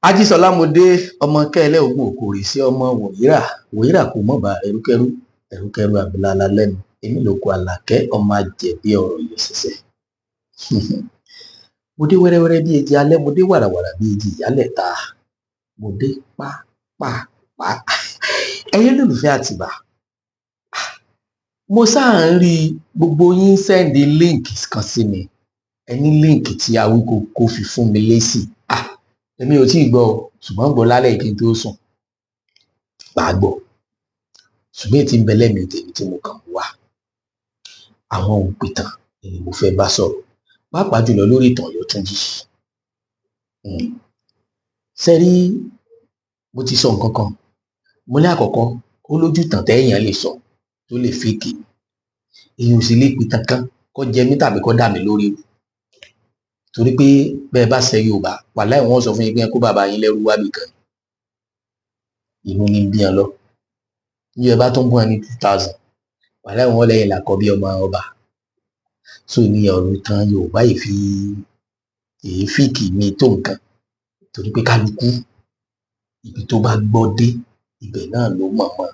Ajísọlá Mọdé ọmọ kẹlẹ ogun òkòrè sí ọmọ wòyíra kò mọba ẹrúkẹrú abilala lẹ́nu èmi lóko àlàkẹ́ ọmọ àjẹbí ọ̀rọ̀ yìí ṣiṣẹ. Mo dé wẹ́rẹ́wẹ́rẹ́ bí eji alẹ́, mo dé wàràwàrà bí eji ìyálẹ̀ta, mo dé pápápá. Ẹ̀yin olólùfẹ́ Àtìbà, mo sáà ń rí gbogbo yín sẹ́ndì líǹkì kan sí mi. Ẹni líǹkì tí Awíkókó fi fún mi lésì. Èmi ò tí ì gbọ́, ṣùgbọ́n gbọ́ lálẹ́ kí n tó sùn. Bàá gbọ́. Ṣùgbọ́n èyí tí ń bẹ lẹ́mìí tèmi tí mo kàn wá. Àwọn òǹpìtàn ni mo fẹ́ bá sọ̀rọ̀. Pàápàá jùlọ lórí ìtàn Ọ̀yọ́túnjí. Ṣé rí, mo ti sọ nǹkan kan. Mo ní àkọ́kọ́, ó lójú ìtàn téèyàn lè sọ tó lè fèkì. Èyí ò sì lè pìtàn kan kó jẹ mí tàbí kó dà mí lórí o. Torí pé bẹ́ẹ̀ bá ṣe Yorùbá, wàláì wọ́n sọ fún yín pé kó bàbá yín lẹ́rú wá bìkan. Inú ní bí wọn lọ. Bí ẹ bá tún bú wọn ní 2000, wàláì wọ́n lẹ́yìn làkọ́ bí ọmọ ọba. So ní ọ̀rọ̀ ìtàn Yorùbá èyí fìkì mi tó nǹkan. Torí pé kálukú ibi tó bá gbọ́ dé ibẹ̀ náà ló mọ̀ mọ́.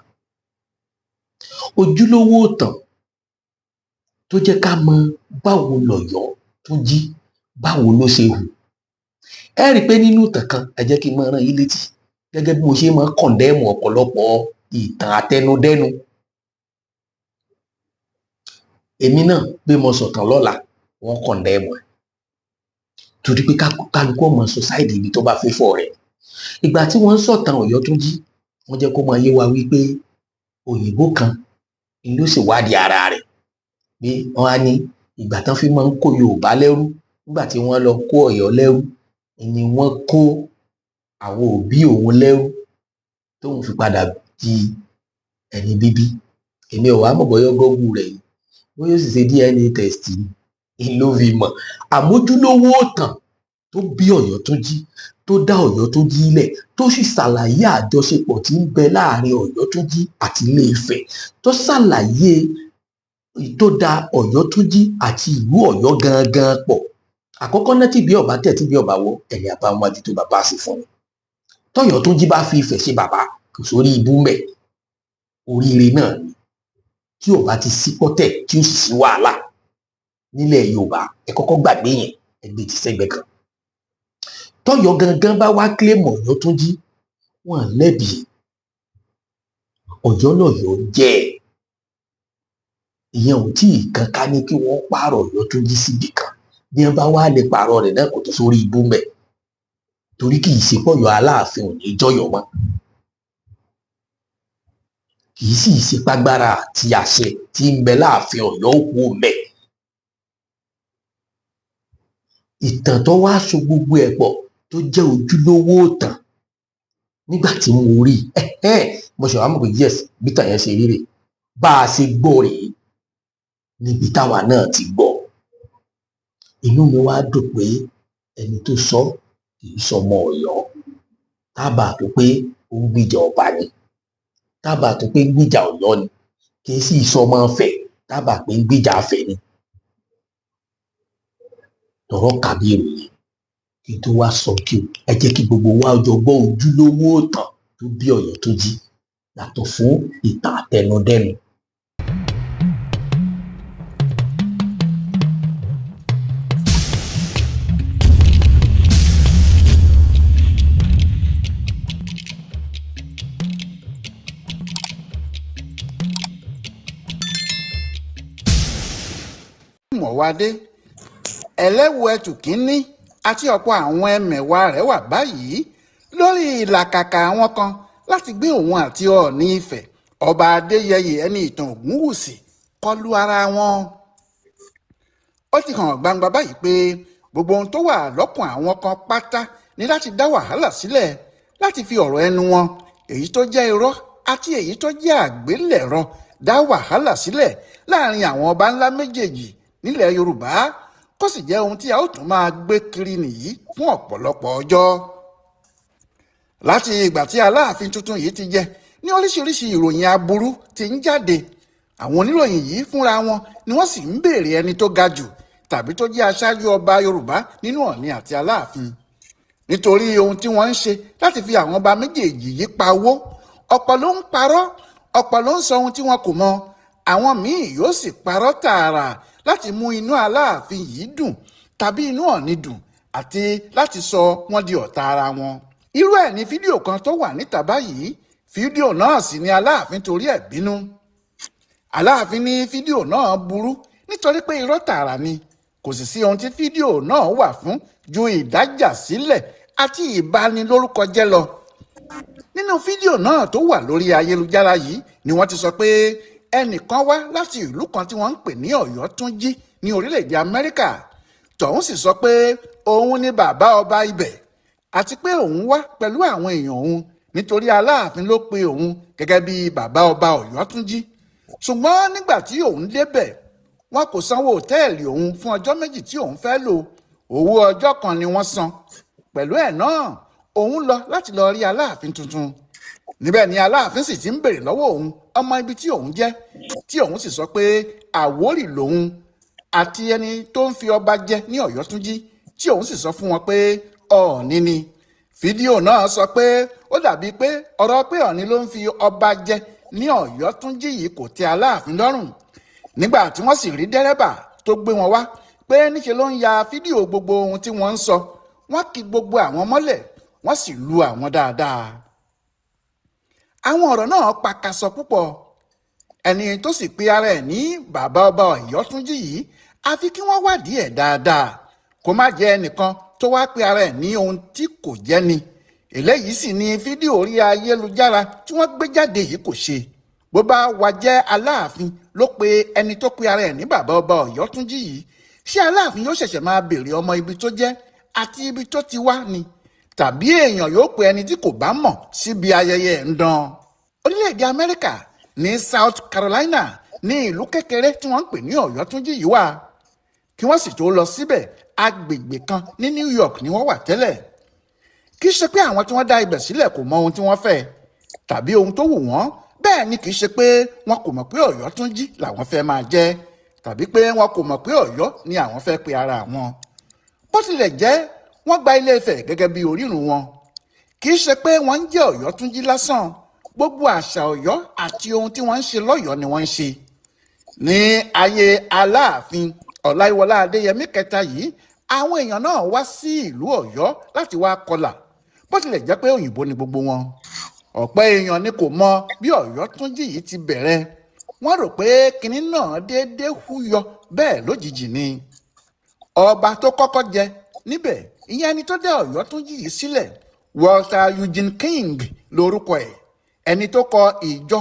Ojúlówó ìtàn tó jẹ́ ká mọ báwo l'Ọ̀yọ́túnjí báwo ló ṣe hù. Ẹ rí i pé nínú ìtàn kan, ẹ jẹ́ kí n máa rán yín létí gẹ́gẹ́ bí mo ṣe máa ń kọ̀ndẹ́mù ọ̀pọ̀lọpọ̀ ìtàn àtẹnudẹ́nu. Èmi náà bí mo sọ̀tàn lọ́la, wọ́n kọ̀ndẹ́mù ẹ̀. Torí pé kálukú ọmọ sọsáìdì ibi tó bá fẹ́ fọ́ rẹ̀. Ìgbà tí wọ́n ń sọ̀tàn Ọ̀yọ́túnjí, wọ́n jẹ́ kó máa yé wa wípé òyìnbó kan ni ló sì wádìí ara rẹ̀. Bí wọ́n á ní ìgbà tán fi máa ń kó Yorùbá lẹ́rú, nígbà tí wọ́n lọ kó Ọ̀yọ́ lẹ́rú, ni wọ́n kó àwọn òbí òun lẹ́rú tóun fi padà di ẹni bíbí. Èmi ò wá mọ̀ bóyá gọ́gù rẹ̀ yìí, bóyá ó sì ṣe DNA test ni ló fi mọ̀. Àmójúlówó ìtàn tó bí Ọ̀yọ́túnjí, tó dá Ọ̀yọ́túnjí lẹ̀, tó sì ṣàlàyé àjọṣepọ̀ tí ń bẹ láàrin Ọ̀yọ́túnjí àti Ilé-Ifẹ̀, tó ṣàlàyé tó dá Ọ̀yọ́túnjí àti ìlú Ọ̀yọ́ gangan pọ̀. Àkọ́kọ́ náà tí bí ọba tẹ̀ tí bí ọba wọ ẹ̀yìn àbáwájú tó bàbá sì fún mi. Tọ́yọ́túnjí bá fi Ifẹ̀ ṣe bàbá, kò sórí ibú mẹ́. Oríire náà ni. Tí ò bá ti sí pọ́tẹ̀, tí ó sì sí wàhálà nílẹ̀ Yorùbá, ẹ kọ́kọ́ gbàgbé yẹn, ẹgbẹ́ ti sẹ́gbẹ́ kan. Tọ́yọ́ gangan bá wá kílèmù Ọ̀yọ́túnjí, wọ́n lẹ́bi. Ọ̀yọ́ lọ̀yọ́ jẹ́. Ìyẹn ò tí ì kan ká ní kí wọ́n pààrọ̀ Ọ̀yọ́túnjí síbì kan. Bí wọ́n bá wá lè pààrọ̀ rẹ̀ náà kò tó sórí ibú mẹ́. Torí kì í ṣe pọ̀yọ́ Aláàfin ò ní jọ̀yọ́ mọ́. Kì í sì ṣe págbára àti àṣẹ tí ń bẹ láàfin Ọ̀yọ́ òkú mẹ́. Ìtàn tó wá so gbogbo ẹ̀ pọ̀ tó jẹ́ ojúlówó ìtàn. Nígbà tí mo rí mo ṣe wá mọ̀ pé yes, bí ìtàn yẹn ṣe rí rèé. Bá a ṣe gbọ́ rèé níbi táwa náà ti gbọ́. Inú mi wá dùn pé ẹni tó sọ kì í sọmọ Ọ̀yọ́. Tábà tó pé ó ń gbìjà ọba ni. Tábà tó pé ń gbìjà Ọ̀yọ́ ni. Kì í sì sọmọ Ifẹ̀. Tábà pé ń gbìjà Ifẹ̀ ni. Tọ̀rọ̀ kàbí ìròyìn kí n tó wá sọ kí o. Ẹ jẹ́ kí gbogbo wa jọ gbọ́ ojúlówó ìtàn tó bí Ọ̀yọ́túnjí yàtọ̀ fún ìtàn àtẹnudẹ́nu. Mọ̀wádé ẹlẹ́wù ẹtù kínní àti ọ̀pọ̀ àwọn ẹmẹ̀wà rẹ̀ wà báyìí lórí ìlàkàkà àwọn kan láti gbé òun àti Ọọ̀ni Ifẹ̀ ọba Adéyẹyè ẹni ìtàn Ògúnwùsì kọlu ara wọn. Ó ti hàn gbangba báyìí pé gbogbo ohun tó wà lọ́kàn àwọn kan pátá ní láti dá wàhálà sílẹ̀, láti fi ọ̀rọ̀ ẹnu wọn, èyí tó jẹ́ irọ́ àti èyí tó jẹ́ àgbélẹ̀rọ, dá wàhálà sílẹ̀ láàrin àwọn ọba ńlá méjèèjì nílẹ̀ Yorùbá, kó sì jẹ́ ohun tí a ó tún máa gbé kiri nìyí fún ọ̀pọ̀lọpọ̀ ọjọ́. Láti ìgbà tí Aláàfin tuntun yìí ti jẹ ní oríṣiríṣi ìròyìn aburú ti ń jáde. Àwọn oníròyìn yìí fúnra wọn ni wọ́n sì ń béèrè ẹni tó ga jù tàbí tó jẹ́ aṣáájú ọba Yorùbá nínú Ọọ̀ni àti Aláàfin. nítorí ohun tí wọ́n ń ṣe láti fi àwọn ọba méjèèjì yìí pa owó. Ọ̀pọ̀ ló ń parọ́, ọ̀pọ̀ ló ń sọ ohun tí wọn kò mọ, àwọn míì yóò sì parọ́ tààrà láti mú inú Aláàfin yìí dùn tàbí inú Ọọ̀ni dùn àti láti sọ wọ́n di ọ̀tá ara wọn. Irú ẹ̀ ní fídíò kan tó wà níta báyìí. Fídíò náà sì ni Aláàfin torí ẹ̀ bínú. Aláàfin ní fídíò náà burú nítorí pé irọ́ tààrà ni, kò sì sí ohun tí fídíò náà wà fún ju ìdájà sílẹ̀ àti ìbanilórúkọjẹ́ lọ. Nínú fídíò náà tó wà lórí ayélujára yìí ni wọ́n ti sọ pé ẹnìkan wá láti ìlú kan tí wọ́n ń pè ní Ọ̀yọ́túnjí ní orílẹ̀-èdè Amẹ́ríkà. Tọ̀hún sì sọ pé òun ni bàbá ọba ibẹ̀ àti pé òun wá pẹ̀lú àwọn èèyàn òun nítorí Aláàfin ló pe òun gẹ́gẹ́ bí bàbá ọba Ọ̀yọ́túnjí. Ṣùgbọ́n nígbà tí òun débẹ̀, wọn kò sanwó òtẹ́ẹ̀lì òun fún ọjọ́ méjì tí òun fẹ́ lò, owó ọjọ́ kan ni wọ́n san. Pẹ̀lú ẹ̀ náà, òun lọ láti lọ rí Aláàfin tuntun. Níbẹ̀ ni Aláàfin sì ti ń béèrè lọ́wọ́ òun ọmọ ibi tí òun jẹ́, tí òun sì sọ pé Àwórì lòun àti ẹni tó ń fi ọba jẹ ní Ọ̀yọ́túnjí, tí òun sì sọ fún wọn pé Ọọ̀ni ni. Fídíò náà sọ pé ó dàbí pé ọ̀rọ̀ pé Ọọ̀ni ló ń fi ọba jẹ ní Ọ̀yọ́túnjí yìí kò tẹ́ Aláàfin lọ́rùn. Nígbà tí wọ́n sì rí dẹ́rẹ́bà tó gbé wọn wá pé níṣe ló ń ya fídíò gbogbo ohun tí wọ́n ń sọ, wọ́n kì gbogbo àwọn mọ́lẹ̀, wọ́n sì lu àwọn dáadáa. Àwọn ọ̀rọ̀ náà pakasọ púpọ̀. Ẹni tó sì pe ara ẹ̀ ní bàbá ọba Ọ̀yọ́túnjí yìí, àfi kí wọ́n wádìí ẹ̀ dáadáa, kó má jẹ́ ẹnìkan tó wá pe ara ẹ̀ ní ohun tí kò jẹ́ ni. Eléyìí sì ni fídíò orí ayélujára tí wọ́n gbé jáde yìí kò ṣe. Bó bá wá jẹ́ Aláàfin ló pe ẹni tó pe ara ẹ̀ ní bàbá ọba Ọ̀yọ́túnjí yìí, ṣé Aláàfin yóò ṣẹ̀ṣẹ̀ máa béèrè ọmọ ibi tó jẹ́ àti ibi tó ti wá ni? Tàbí èèyàn yóò pe ẹni tí kò bá mọ̀ síbi ayẹyẹ ẹ̀ ń dán? Orílẹ̀-èdè Amẹ́ríkà ní South Carolina ní ìlú kékeré tí wọ́n ń pè ní Ọ̀yọ́túnjí yìí wà. Kí wọ́n sì tó lọ síbẹ̀, agbègbè kan ní New York ni wọ́n wà tẹ́lẹ̀. Kì í ṣe pé àwọn tí wọ́n dá ibẹ̀ sílẹ̀ kò mọ ohun tí wọ́n fẹ́ tàbí ohun tó wù wọ́n, bẹ́ẹ̀ ni kì í ṣe pé wọn kò mọ̀ pé Ọ̀yọ́túnjí làwọn fẹ́ máa jẹ́ tàbí pé wọn kò mọ̀ pé Ọ̀yọ́ ni àwọn fẹ́ pe ara wọn. Bó tilẹ̀ jẹ́ wọ́n gba Ilé Ifẹ̀ gẹ́gẹ́ bí orírun wọn. Kì í ṣe pé wọ́n ń jẹ́ Ọ̀yọ́túnjí lásán, gbogbo àṣà Ọ̀yọ́ àti ohun tí wọ́n ń ṣe lọ́yọ̀ọ́ ni wọ́n ń ṣe. Ní ayé Aláàfin Ọláyíwọlá Adéyẹmí kẹta yìí, àwọn èèyàn náà wá sí ìlú Ọ̀yọ́ láti wá kọlà, bó tilẹ̀ jẹ́ pé òyìnbó ni gbogbo wọn. Ọ̀pọ̀ èèyàn ni kò mọ bí Ọ̀yọ́túnjí yìí ti bẹ̀rẹ̀. Wọ́n rò pé kinní náà déédéé húyọ bẹ́ẹ̀ lójijì ni. Ọba tó kọ́kọ́ jẹ níbẹ̀, ìyẹn ẹni tó dá Ọ̀yọ́túnjí yìí sílẹ̀, Walter Eugene King lórúkọ ẹ̀. Ẹni tó kọ ìjọ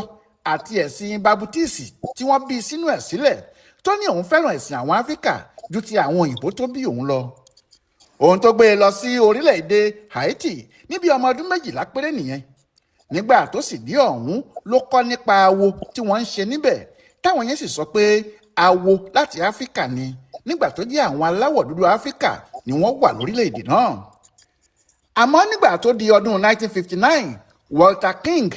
àti ẹ̀sìn babutiisi tí wọ́n bí sínú ẹ̀ sílẹ̀, tó ní òun fẹ́ràn ẹ̀sìn àwọn Áfíríkà ju ti àwọn òyìnbó tó bí òun lọ. Ohun tó gbé e lọ sí orílẹ̀-èdè Haiti níbi ọmọ ọdún 12 péré nìyẹn. Nígbà tó sì dé ọ̀hún ló kọ́ nípa awo tí wọ́n ń ṣe níbẹ̀, táwọn yẹn sì sọ pé awo láti Áfíríkà ni, nígbà tó jẹ́ àwọn aláwọ̀ dúdú Áfíríkà ni wọ́n wà lórílẹ̀-èdè náà. Àmọ́ nígbà tó di ọdún 1959, Walter King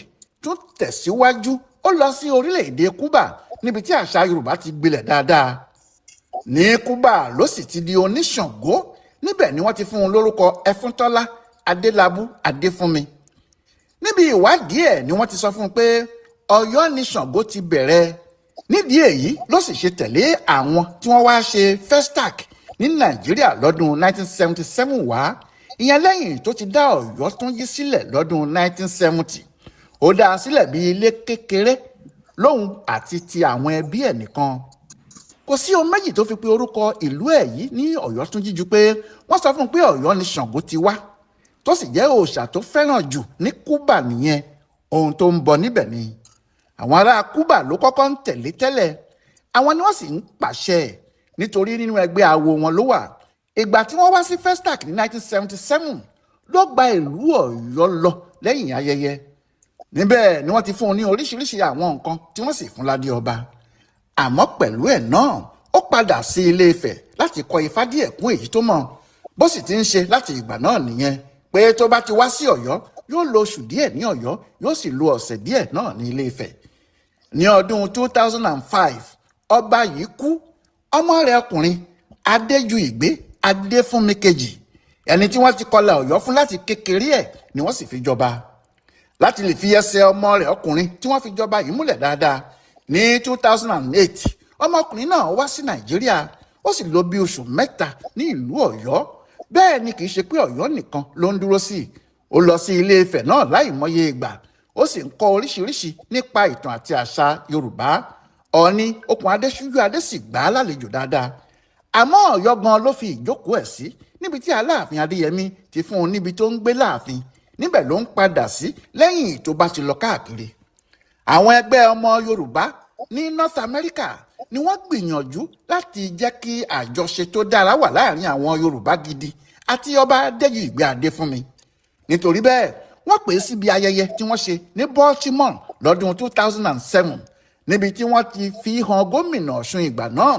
tún tẹ̀síwájú, ó lọ sí orílẹ̀-èdè Cuba níbi tí àṣà Yorùbá ti gbilẹ̀ dáadáa. Ní Cuba ló sì ti di oníṣàngó, níbẹ̀ ni wọ́n ti fún un lórúkọ Ẹfúntọ́lá Adélabú Adéfúnmi. Níbi ìwádìí ẹ̀ ni wọ́n ti sọ fún un pé Ọ̀yọ́ ni Ṣàngó ti bẹ̀rẹ̀. Nídìí èyí ló sì ṣe tẹ̀lé àwọn tí wọ́n wá ṣe Festac ní Nàìjíríà lọ́dún 1977 wá, ìyẹn lẹ́yìn tó ti dá Ọ̀yọ́túnjí sílẹ̀ lọ́dún 1970. Ó dá a sílẹ̀ bí ilé kékeré lóhun àti ti àwọn ẹbí ẹ̀ nìkan. Kò sí ohun méjì tó fi pe orúkọ ìlú ẹ̀ yìí ní Ọ̀yọ́túnjí ju pé wọ́n sọ fún un pé Ọ̀yọ́ ni Ṣàngó ti wá, tó sì jẹ́ òòṣà tó fẹ́ràn jù ní Cuba nìyẹn. Ohun tó ń bọ níbẹ̀ ni. Àwọn ará Cuba ló kọ́kọ́ ń tẹ̀lé tẹ́lẹ̀, àwọn ni wọ́n sì ń pàṣẹ nítorí nínú ẹgbẹ́ awo wọn ló wà. Ìgbà tí wọ́n wá sí Festac ní 1977 ló gba ìlú Ọ̀yọ́ lọ lẹ́yìn ayẹyẹ. Níbẹ̀ ni wọ́n ti fún un ní oríṣiríṣi àwọn nǹkan tí wọ́n sì fún ládé ọba. Àmọ́ pẹ̀lú ẹ̀ náà, ó padà sí Ilé Ifẹ̀ láti kọ́ ifá díẹ̀ kún èyí tó mọ̀. Bó sì ti ń ṣe láti ìgbà náà nìyẹn, pé tó bá ti wá sí Ọ̀yọ́ yóò lo oṣù díẹ̀ ní Ọ̀yọ́, yóò sì lo ọ̀sẹ̀ díẹ̀ náà ní Ilé Ifẹ̀. Ní ọdún 2005, ọba yìí kú. Ọmọ rẹ̀ ọkùnrin Adéjúìgbé Adéfúnmi kejì, ẹni tí wọ́n ti kọlà Ọ̀yọ́ fún láti kékeré ẹ̀ ni wọ́n sì fi jọba. Láti lè fi ẹsẹ̀ ọmọ rẹ̀ ọkùnrin tí wọ́n fi jọba yìí múlẹ̀ dáadáa, ní 2008 ọmọkùnrin náà wá sí Nàìjíríà, ó sì lò bí oṣù mẹ́ta ní ìlú Ọ̀yọ́. Bẹ́ẹ̀ ni kì í ṣe pé Ọ̀yọ́ nìkan ló ń dúró sí, ó lọ sí Ilé Ifẹ̀ náà láìmọye ìgbà, ó sì ń kọ́ oríṣiríṣi nípa ìtàn àti àṣà Yorùbá. Ọọ̀ni Okùn Adéṣújú Adé sì gbà á lálejò dáadáa. Àmọ́ Ọ̀yọ́ gan ló fi ìjókòó ẹ̀ sí, níbi tí Aláàfin Adéyẹmí ti fún un níbi tó ń gbé láàfin, níbẹ̀ ló ń padà sí lẹ́yìn tó bá ti lọ káàkiri. Àwọn ẹgbẹ́ ọmọ Yorùbá ní North America ni wọ́n gbìyànjú láti jẹ́ kí àjọṣe tó dára wà láàrin àwọn Yorùbá gidi àti ọba Adéyìgbé Adéfúnmi. Nítorí bẹ́ẹ̀ wọ́n pè é síbi ayẹyẹ tí wọ́n ṣe ní Baltimore lọ́dún 2007, níbi tí wọ́n ti fi hàn gómìnà Ọ̀ṣun ìgbà náà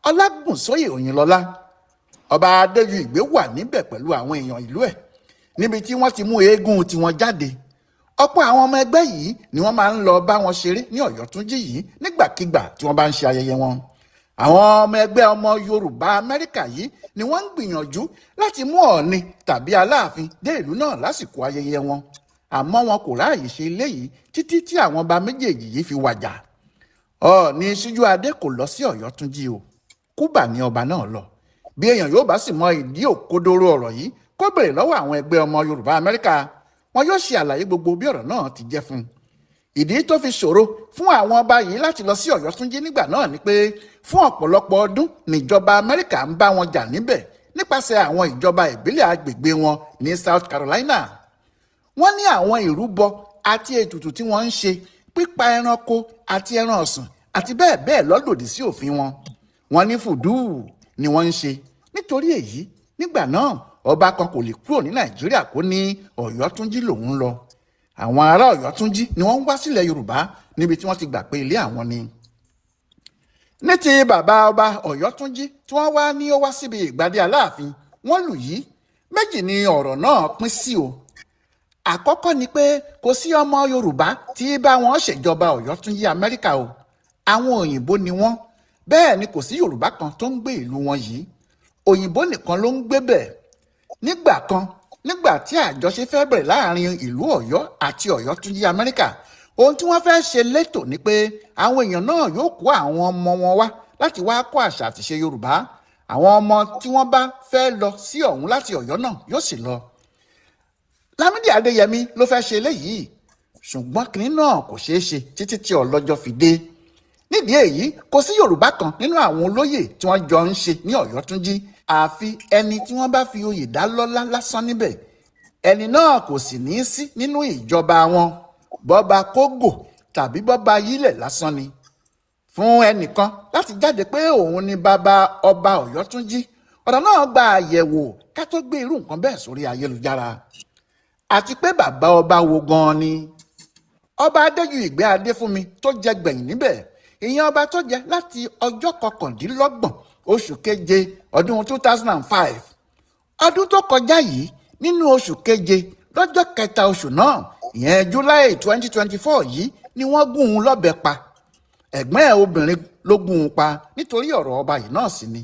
Ọlágúnsóyè Òyìnlọ́lá. Ọba Adéyìgbé wà níbẹ̀ pẹ̀lú àwọn èèyàn ìlú ẹ̀, níbi tí wọ́n ti mú eégún tiwọn jáde. Ọ̀pọ̀ àwọn ọmọ ẹgbẹ́ yìí ni wọ́n máa ń lọ bá wọn ṣeré ní Ọ̀yọ́túnjí yìí nígbàkigbà tí wọ́n bá ń ṣe ayẹyẹ wọn. Àwọn ọmọ ẹgbẹ́ ọmọ Yorùbá Amẹ́ríkà yìí ni wọ́n ń gbìyànjú láti mú Ọọ̀ni tàbí Aláàfin dé ìlú náà lásìkò ayẹyẹ wọn, àmọ́ wọn kò ráàyè ṣe eléyìí títí tí àwọn ọba méjèèjì yìí fi wàjà. Ọọ̀ni Ṣíjú Adé kò lọ sí Ọ̀yọ́túnjí o, Kúbà ni ọba náà lọ. Bí èèyàn yóò bá sì mọ ìdí òkodoro ọ̀rọ̀ yìí, kó béèrè lọ́wọ́ àwọn ẹgbẹ́ ọmọ Yorùbá Amẹ́ríkà, wọn yóò ṣe àlàyé gbogbo bí ọ̀rọ̀ náà ti jẹ́ fún un. Ìdí tó fi ṣòro fún àwọn ọba yìí láti lọ sí Ọ̀yọ́túnjí nígbà náà ni pé fún ọ̀pọ̀lọpọ̀ ọdún níjọba Amẹ́ríkà ń bá wọn jà níbẹ̀ nípasẹ̀ àwọn ìjọba ìbílẹ̀ agbègbè wọn ní South Carolina. Wọ́n ní àwọn ìrúbọ àti ètùtù tí wọ́n ń ṣe, pípa ẹranko àti ẹran ọ̀sìn àti bẹ́ẹ̀ bẹ́ẹ̀ lọ lòdì sí òfin wọn. Wọ́n ní fùdúù ni wọ́n ń ṣe. Nítorí èyí nígbà náà ọba kan kò lè kúrò ní Nàìjíríà kó ní Ọ̀yọ́túnjí lòun lọ. Àwọn ará Ọ̀yọ́túnjí ni wọ́n ń wá sílẹ̀ Yorùbá níbi tí wọ́n ti gbà pé ilé àwọn ni. Ní ti bàbá ọba Ọ̀yọ́túnjí tí wọ́n wá ní ó wá síbi ìgbádé Aláàfin, wọ́n lù yìí méjì ni ọ̀rọ̀ náà pín sí o. Àkọ́kọ́ ni pé kò sí ọmọ Yorùbá tí bá wọn ṣèjọba Ọ̀yọ́túnjí Amẹ́ríkà o, àwọn òyìnbó ni wọ́n. Bẹ́ẹ̀ ni kò sí Yorùbá kan tó ń gbé ìlú wọn yìí, òyìnbó nìkan ló ń gbé bẹ̀. Nígbà kan, nígbà tí àjọṣe fẹ́ bẹ̀rẹ̀ láàrin ìlú Ọ̀yọ́ àti Ọ̀yọ́túnjí Amẹ́ríkà, ohun tí wọ́n fẹ́ ṣe létò ni pé àwọn èèyàn náà yóò kó àwọn ọmọ wọn wá láti wá kọ́ àṣà àti ṣe Yorùbá. Àwọn ọmọ tí wọ́n bá fẹ́ lọ sí ọ̀hún láti Ọ̀yọ́ náà yóò sì lọ. Lámídì Adéyẹmí ló fẹ́ ṣe eléyìí, ṣùgbọ́n kínní náà kò ṣeé ṣe títí tí ọlọ́jọ́ fi dé. Nídìí èyí kò sí Yorùbá kan nínú àwọn olóyè tí wọ́n jọ ń ṣe ní Ọ̀yọ́túnjí, àfi ẹni tí wọ́n bá fi oyè dá lọ́lá lásán níbẹ̀. Ẹni náà kò sì ní í sí nínú ìjọba wọn, bọ́ba Kógò tàbí bọ́ba Yílẹ̀ lásán ni. Fún ẹnìkan láti jáde pé òun ni bàbá ọba Ọ̀yọ́túnjí, ọ̀rọ̀ náà gba àyẹ̀wò ká tó gbé irú nǹkan bẹ́ẹ̀ sórí ayélujára. Àti pé bàbá ọba wo gan-an ni? Ọba Adéyìgbé Adéfúnmi tó jẹ gbẹ̀yìn níbẹ̀, ìyẹn ọba tó jẹ láti ọjọ́ 29 oṣù keje ọdún 2005. Ọdún tó kọjá yìí nínú oṣù keje lọ́jọ́ kẹta oṣù náà, ìyẹn July 2024 yìí ni wọ́n gún un lọ́bẹ pa. Ẹ̀gbọ́n ẹ̀ obìnrin ló gún un pa nítorí ọ̀rọ̀ ọba yìí náà sì ni.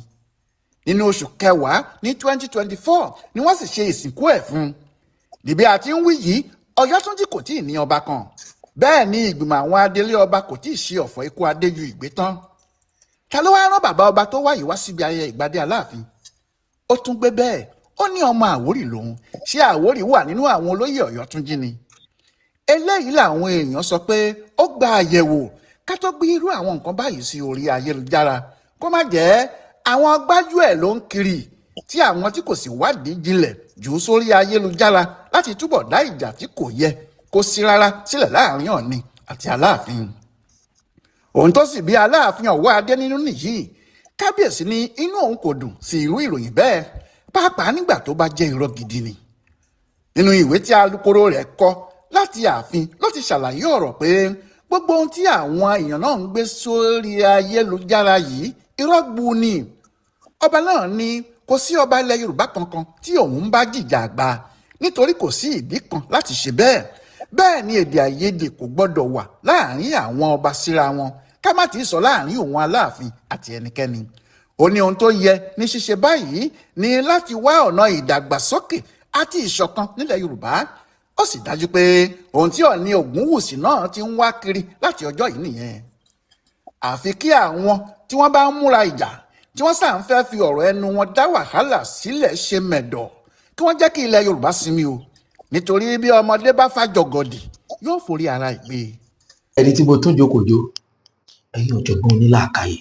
Nínú oṣù kẹwàá ní 2024 ni wọ́n sì ṣe ìsìnkú ẹ̀ fún un. Dìbí àti ń wí yìí, Ọ̀yọ́túnjí kò tíì ní ọba kan. Bẹ́ẹ̀ ni ìgbìmọ̀ àwọn adelé ọba kò tíì ṣe ọ̀fọ̀ ikú Adéyìgbé tán. Ta ló wá rán bàbá ọba tó wáyé wá síbi ayẹyẹ ìgbádé Aláàfin? Ó tún gbé bẹ́ẹ̀, ó ní ọmọ Àwórì lòun. Ṣé Àwórì wà nínú àwọn olóyè Ọ̀yọ́túnjí ni? Eléyìí làwọn èèyàn sọ pé ó gba àyẹ̀wò ká tó gbé irú àwọn nǹkan báyìí sí orí ayélujára, kó má jẹ́ àwọn gbájúẹ̀ ló ń kiri tí àwọn tí kò sì wádìí jinlẹ̀ jù sórí ayélujára láti túbọ̀ dá ìjà tí kò yẹ kó sí rárá sílẹ̀ láàrin Ọọ̀ni àti Aláàfin. Ohun tó sì bí Aláàfin Ọ̀wọ́ Adé nínú nìyí. Kábíyèsí ní inú òun kò dùn sí irú ìròyìn bẹ́ẹ̀, pàápàá nígbà tó bá jẹ́ irọ́ gidi ni. Nínú ìwé tí alukoro rẹ̀ kọ láti ààfin ló ti ṣàlàyé ọ̀rọ̀ pé gbogbo ohun tí àwọn èèyàn náà ń gbé sórí ayélujára yìí irọ́ gbu ni. Ọba náà ní kò sí ọba ilẹ̀ Yorùbá kankan tí òun bá jìjà àgbà, nítorí kò sí ìdí kan láti ṣe bẹ́ẹ̀. Bẹ́ẹ̀ ni èdè àìyedè kò gbọ́dọ̀ wà láàrin àwọn ọba síra wọn, ká má ti sọ láàrin òun Aláàfin àti ẹnikẹ́ni. ó ní ohun tó yẹ ní ṣíṣe báyìí ní láti wá ọ̀nà ìdàgbàsókè àti ìṣọ̀kan nílẹ̀ Yorùbá. Ó sì dájú pé ohun tí Ọọ̀ni Ògúnwùsì náà ti ń wá kiri láti ọjọ́ yìí nìyẹn. Àfi kí àwọn tí wọ́n bá ń múra ìjà tí wọ́n sáà ń fẹ́ fi ọ̀rọ̀ ẹnu wọn dá wàhálà sílẹ̀ ṣe mẹ̀dọ̀ kí wọ́n jẹ́ kí ilẹ̀ Yorùbá sinmi o, nítorí bí ọmọdé bá fàjọgọ̀dì yóò forí ara ẹ̀ gbé. ẹni tí mo tún jókòó jó ẹ̀yin ọ̀jọ̀gbọ́n onílàákàyè,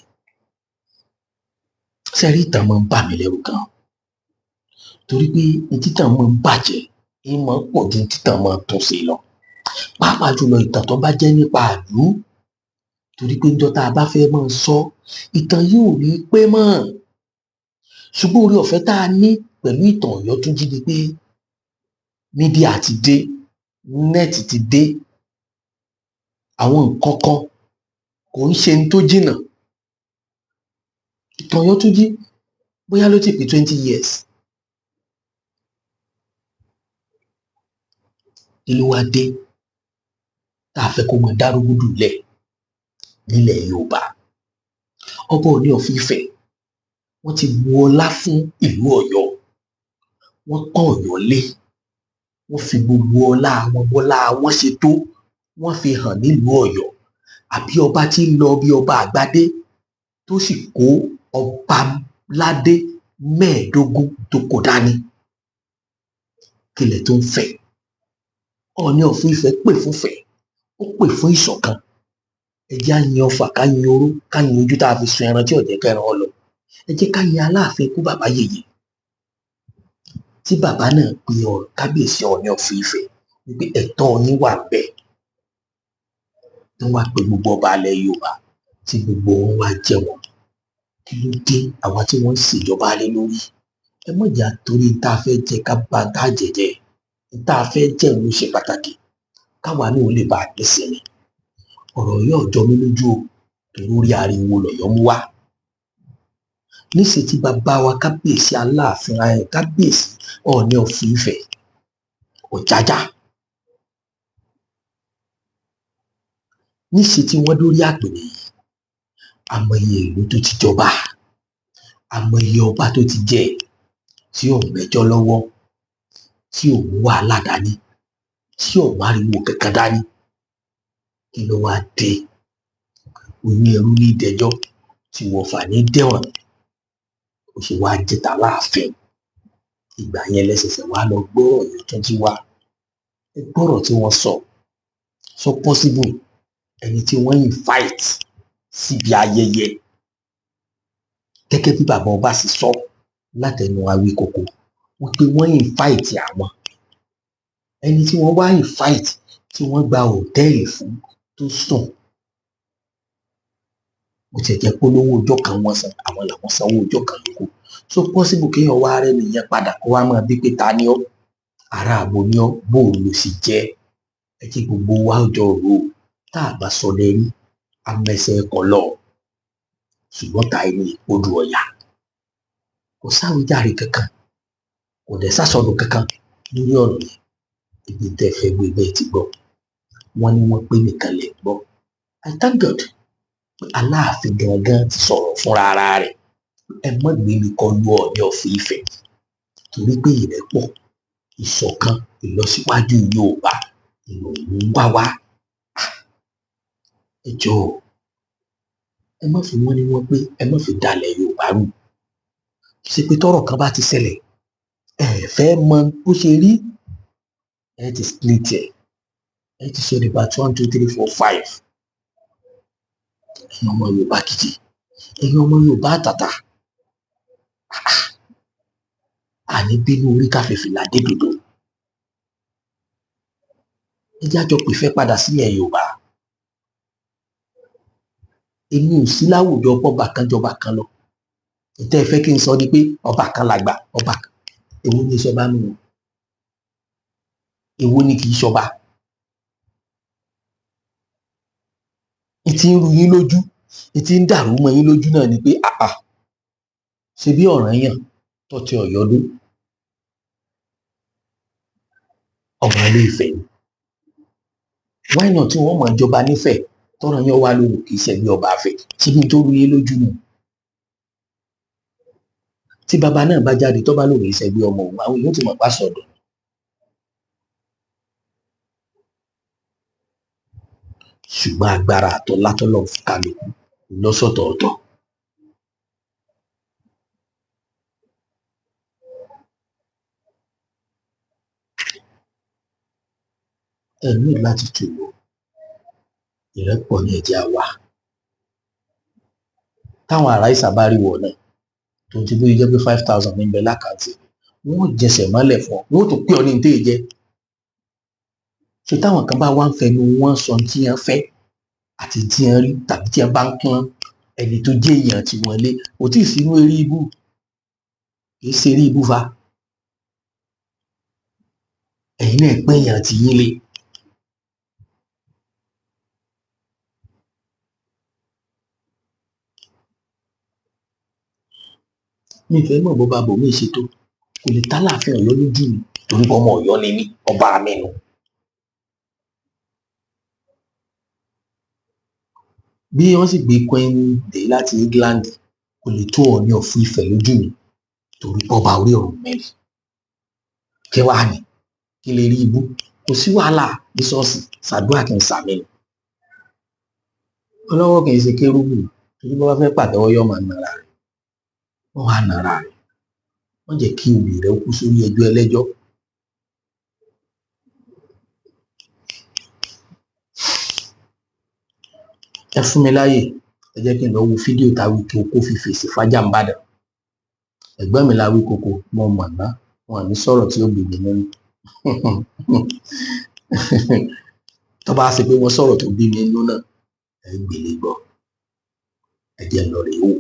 sẹ́rí ìtàn máa ń bà mí lẹ́rù gan torí pé títàn máa ń bàjẹ́ ń máa ń pọ̀ ju títàn máa ń tún ṣe lọ, pàápàá jùlọ ìtàn tó bá jẹ́ nípa ìlú, torí pé níjọ́ tá a bá fẹ́ máa sọ ìtàn yìí ò ní pé mọ́. Ṣùgbọ́n oore ọ̀fẹ́ tá a ní pẹ̀lú ìtàn Ọ̀yọ́túnjí ni pé mídíà ti dé, nẹ́ẹ̀tì ti dé, àwọn nǹkan kan kò ń ṣe ní tó jìnnà. Ìtàn Ọ̀yọ́túnjí bóyá ló ti pé 20 years. Kí ló wá dé tá a fẹ́ kó máa dárúgúdù lẹ̀ nílẹ̀ Yorùbá? Ọba Ọọ̀ni of Ifẹ̀ wọ́n ti bu ọlá fún ìlú Ọ̀yọ́, wọ́n pọ́n Ọ̀yọ́ lé, wọ́n fi gbogbo ọlá wọn bọ́lá wọn ṣe tó wọ́n fi hàn nílùú Ọ̀yọ́. Àbí ọba tí ń lọ bí ọba àgbádé tó sì kó ọba ládé 15 tó kó dání. Kílẹ̀ tó ń fẹ́? Ọọ̀ni of Ifẹ̀ pè fúnfẹ̀, ó pè fún ìṣọ̀kan. Ẹ jẹ́ á yin ọfà ká yin oró ká yin ojú tá a fi sun ẹran tí ò jẹ́ kẹ́ran ó lọ. Ẹ jẹ́ ká yin Aláàfin ikú bàbá yèyé tí bàbá náà pe kábíyèsí Ọọ̀ni of Ifẹ̀ wípé ẹ̀tọ́ yín wà ńbẹ̀. Wọ́n wá pe gbogbo ọba ilẹ̀ Yorùbá tí gbogbo wọn wá jẹ́wọ́. Kí ló dé àwa tí wọ́n ń ṣèjọba lé lórí? Ẹ má jà torí tá a fẹ́ jẹ ká bà tá a jẹjẹ, tá a fẹ́ jẹ ló ṣe pàtàkì káwa náà ó lè bá a nísinmi. Ọ̀rọ̀ yóò jọ mí lójú o torí orí ariwo lọ̀yọ́ mú wá. Níṣẹ́ tí bàbá wa kábíyèsí Aláàfin kábíyèsí Ọọ̀ni of Ifẹ̀ Ọ̀jájá, níṣẹ́ tí wọ́n dórí àpèrè yìí, àmọye ìlú tó ti jọba, àmọye ọba tó ti jẹ tí ò mẹ́jọ lọ́wọ́, tí ò mú wàhálà dání, tí ò mú ariwo kankan dání. Kí ló wá dé? Oní ẹrú ní ìdẹjọ́ tí wọ́n fà ní dẹ̀wọ̀n. Ó ṣe wá jẹ́ t'Aláàfin. Ìgbà yẹn lẹ́sẹsẹ wá lọ gbọ́rọ̀ Ọ̀yọ́túnjí wá. Ẹ gbọ́rọ̀ tí wọ́n sọ possible ẹni tí wọ́n invite síbi ayẹyẹ gẹ́gẹ́ bí bàbá ọba sì sọ látẹnu Awíkoko wípé wọ́n invite àwọn ẹni tí wọ́n wá invite tí wọ́n gba hòtẹ́ẹ̀lì fún tó sùn. Bó ti jẹ́ pé olówó ọjọ́ kan wọ́n san, àwọn làwọn sanwó ọjọ́ kan yòókù. So possible kéèyàn wá rẹ́ nìyẹn padà kó wá máa bí pé ta ni ọ́, ará àbò ni ọ́, bó o lò sì jẹ́. Ẹ jẹ́ gbogbo wa jọ rò ó, tá a bá sọ lẹ́rí amẹsẹ̀ ẹ̀kọ́ lọ, ṣùgbọ́n ta ẹni odò ọ̀yà. Kò sáwíjàre kankan, kò dẹ̀ sásọdùn kankan lórí ọ̀rọ̀ yìí. Ibi tẹ́ fẹ́ gbé bẹ́ẹ̀ ti gbọ́, wọ́n ní wọ́n pé nìkan lè gbọ́. I thank God pé Aláàfin gangan ti sọ̀rọ̀ fúnra ara rẹ̀. Ẹ má gbé mi kọlu Ọọ̀ni of Ifẹ̀ torí pé ìrẹ́pọ̀, ìṣọ̀kan, ìlọsíwájú Yorùbá ìròyìn ń wá wá. Ẹ jọ̀ọ́ ẹ má fi wọ́n ní wọ́n pé ẹ má fi dalẹ̀ Yorùbá rú. Ṣe pé tọ́rọ̀ kan bá ti ṣẹlẹ̀ ẹ fẹ́ mọ bó ṣe rí, ẹ ti split ẹ ti sọ nípa 1 2 3 4 5. Ẹ̀yin ọmọ Yorùbá gidi, ẹ̀yin ọmọ Yorùbá àtàtà, àní bínú orí ká fi fìlà dé dòdò. Ẹ jẹ́ á jọ pìfẹ́ padà sílẹ̀ Yorùbá. Èmi ò sí láwùjọ pọ́ba kan jọba kan lọ. Ìtẹ́ ẹ fẹ́ kí n sọ ni pé ọba kan làgbà, ọba kan. Èwo ni ìṣọba nù wọn? Èwo ni kì í ṣọba? Ìtì ń ru yín lójú, ìtì ń dàrú mọ́ yín lójú náà ni pé ṣe bí Ọ̀rànyàn tó ti Ọ̀yọ́ dó, ọmọ Ilé Ifẹ̀ ni. Why not tí wọ́n máa jọba nífẹ̀ẹ́ tọ́rànyàn wá lóhùn kì í ṣẹ̀bi ọba Ifẹ̀, ṣe bí n tó ru yín lójú nù. tí bàbá náà bá jáde tó bá lòun ìṣẹ́gbé ọmọ òun àwọn èèyàn ti mọ̀ pa sọ̀dọ̀. ṣùgbọ́n agbára àtọlá tọ́lọ́run fún kálukú lọ́sọ̀tọ̀ọ̀tọ̀. ẹ ní láti tùwò ìrẹ́pọ̀ ní ẹ̀jẹ̀ àwa táwọn ará ìsàbá rí wọ̀ náà tó ti bóyá jẹ́ pé 5,000 ní bẹ lákàntì wọn ò jẹsẹ̀ mọ́lẹ̀ fún ọ wọn ò tó pé ọ ní téè jẹ́. ṣé táwọn kan bá wá ń fẹnu wọn sọ tí wọn fẹ́ àti tí wọn rí tàbí tí wọn bá ń pọ́n ẹni tó jẹ́ èèyàn tí wọ́n lé kò tí ì sínú eré ibú kì í ṣe eré ibú fa ẹ̀yin náà pín èèyàn tí yín lé. mi ì fẹ́ mọ̀ bó bá bò mí ṣètò kò lè tá láàfin Ọ̀yọ́ lójú mi torí ọmọ Ọ̀yọ́ ni mí ọba mi nù. bí wọ́n sì gbé Queen dé láti England kò lè tó Ọọ̀ni of Ifẹ̀ lójú mi torí ọba orí ọ̀run mẹ́rin. kí wàá ní kí lè rí ibú kò sí wàhálà ní ṣọ́ọ̀ṣì ṣàdúrà kí n sàmì nù. ọlọ́wọ́ kì í ṣe kérúbù torí bó bá fẹ́ pàtẹ́wọ́ yọ máa nara rẹ̀ wọ́n wá nara rẹ̀ wọ́n jẹ́ kí òbí rẹ̀ kú sórí ẹjọ́ ẹlẹ́jọ́. ẹ fún mi láàyè ẹ jẹ́ kí n lọ wo fídíò táwí kí o kó fi fèsì fájà ń bàdàn ẹ̀gbọ́n mi láwí koko mo mọ̀ ná wọn ní sọ̀rọ̀ tí ó gbè mí nínú tó bá ṣe pé wọ́n sọ̀rọ̀ tó bí mi nínú náà ẹ gbèlè gbọ́ ẹ jẹ́ lọ rèé wò.